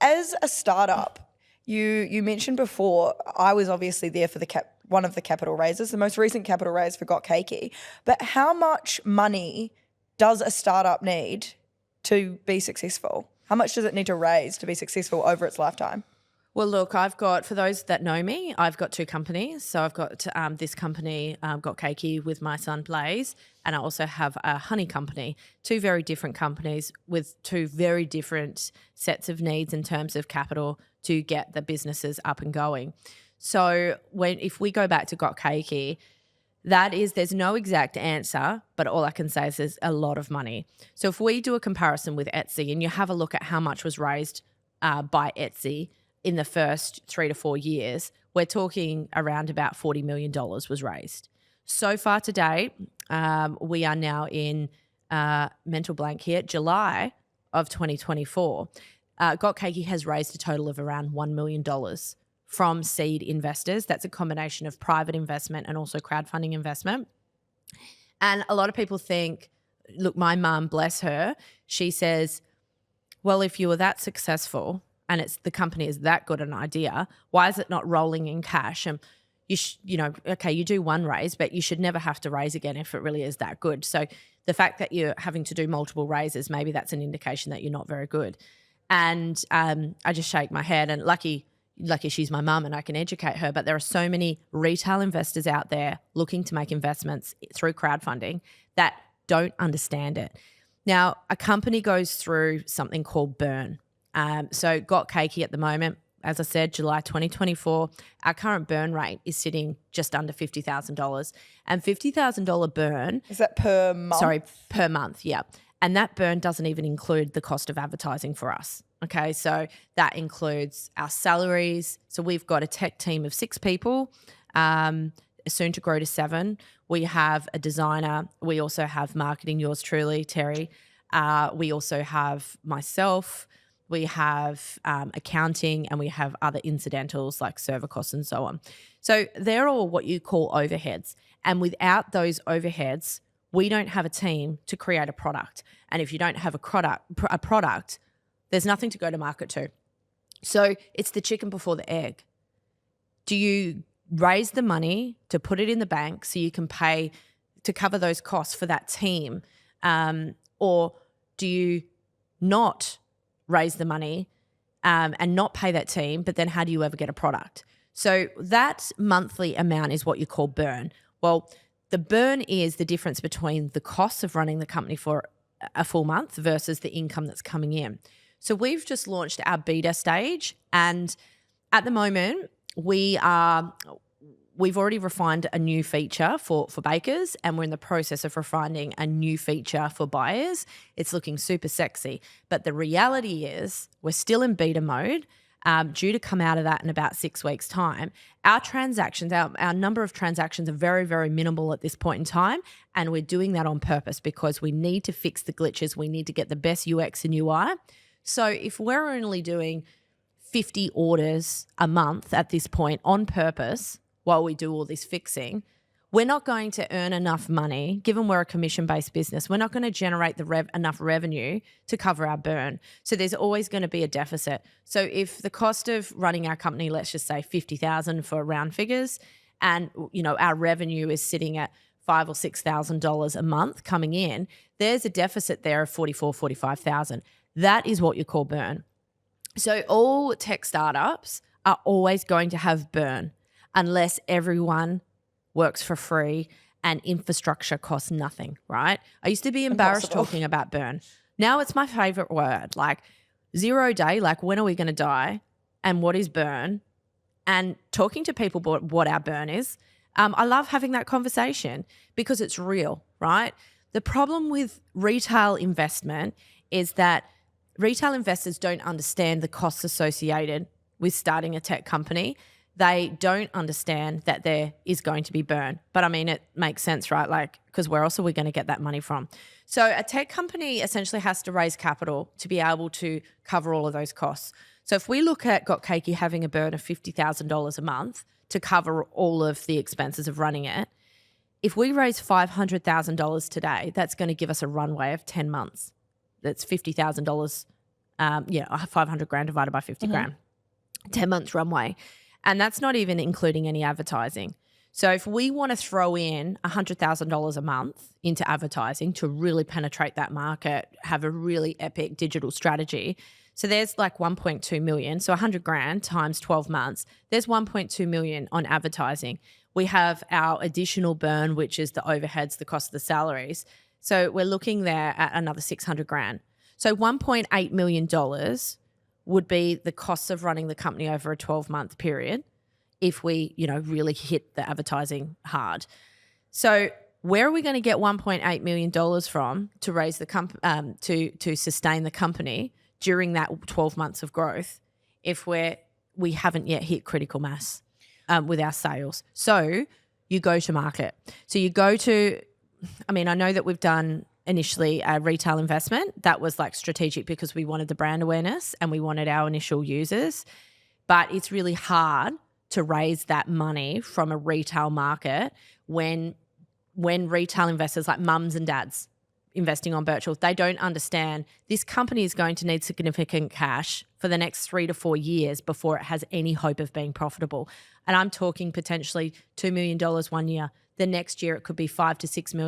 As a startup, you mentioned before, I was obviously there for one of the capital raises, the most recent capital raise for Got Cakey. But how much money does a startup need to be successful? How much does it need to raise to be successful over its lifetime? Well, look, I've got, for those that know me, I've got two companies. So I've got this company, Got Cakey, with my son Blaze, and I also have a honey company, two very different companies with two very different sets of needs in terms of capital to get the businesses up and going. So if we go back to Got Cakey, there's no exact answer, but all I can say is there's a lot of money. So if we do a comparison with Etsy and you have a look at how much was raised by Etsy in the first 3 to 4 years, we're talking around about $40 million was raised. So far to date, we are now in mental blank here, July of 2024. Got Cakey has raised a total of around $1 million from seed investors. That's a combination of private investment and also crowdfunding investment. And a lot of people think, look, my mum, bless her, she says, well, if you were that successful and the company is that good an idea, why is it not rolling in cash? And okay, you do one raise, but you should never have to raise again if it really is that good. So the fact that you're having to do multiple raises, maybe that's an indication that you're not very good. And I just shake my head, and lucky she's my mum and I can educate her, but there are so many retail investors out there looking to make investments through crowdfunding that don't understand it. Now, a company goes through something called burn. So Got Cakey at the moment, as I said, July 2024, our current burn rate is sitting just under $50,000. And $50,000 burn... Is that per month? Sorry, per month, yeah. And that burn doesn't even include the cost of advertising for us. Okay, so that includes our salaries. So we've got a tech team of 6 people, soon to grow to 7. We have a designer. We also have marketing, yours truly, Terry. We also have myself. We have accounting, and we have other incidentals like server costs and so on. So they're all what you call overheads. And without those overheads, we don't have a team to create a product. And if you don't have a product, there's nothing to go to market to. So it's the chicken before the egg. Do you raise the money to put it in the bank so you can pay to cover those costs for that team? Or do you not raise the money and not pay that team, but then how do you ever get a product? So that monthly amount is what you call burn. Well, the burn is the difference between the costs of running the company for a full month versus the income that's coming in. So we've just launched our beta stage, and at the moment we've already refined a new feature for bakers, and we're in the process of refining a new feature for buyers. It's looking super sexy, but the reality is we're still in beta mode, due to come out of that in about 6 weeks' time. Our transactions, our number of transactions are very, very minimal at this point in time, and we're doing that on purpose because we need to fix the glitches. We need to get the best UX and UI. So if we're only doing 50 orders a month at this point on purpose while we do all this fixing, we're not going to earn enough money. Given we're a commission-based business, we're not going to generate enough revenue to cover our burn. So there's always going to be a deficit. So if the cost of running our company, let's just say $50,000 for round figures, and our revenue is sitting at $5,000 or $6,000 a month coming in, there's a deficit there of $44,000, $45,000. That is what you call burn. So all tech startups are always going to have burn unless everyone works for free and infrastructure costs nothing, right? I used to be embarrassed talking about burn. Now it's my favorite word, like 0 day, like when are we going to die and what is burn, and talking to people about what our burn is. I love having that conversation because it's real, right? The problem with retail investment is that retail investors don't understand the costs associated with starting a tech company. They don't understand that there is going to be burn. But I mean, it makes sense, right? Like, because where else are we going to get that money from? So a tech company essentially has to raise capital to be able to cover all of those costs. So if we look at Got Cakey having a burn of $50,000 a month to cover all of the expenses of running it, if we raise $500,000 today, that's going to give us a runway of 10 months. That's $50,000 500 grand divided by 50 grand, 10 months runway. And that's not even including any advertising. So if we want to throw in $100,000 a month into advertising to really penetrate that market, have a really epic digital strategy. So there's like 1.2 million. So 100 grand times 12 months, there's 1.2 million on advertising. We have our additional burn, which is the overheads, the cost of the salaries. So we're looking there at another 600 grand. So $1.8 million would be the costs of running the company over a 12-month period if we, really hit the advertising hard. So where are we going to get $1.8 million from to raise the to sustain the company during that 12 months of growth if we haven't yet hit critical mass with our sales? So you go to market. So you go to, I know that we've done initially a retail investment. That was like strategic because we wanted the brand awareness and we wanted our initial users. But it's really hard to raise that money from a retail market when retail investors like mums and dads investing on Birchal, they don't understand this company is going to need significant cash for the next 3 to 4 years before it has any hope of being profitable. And I'm talking potentially $2 million one year. The next year it could be $5 to $6 million.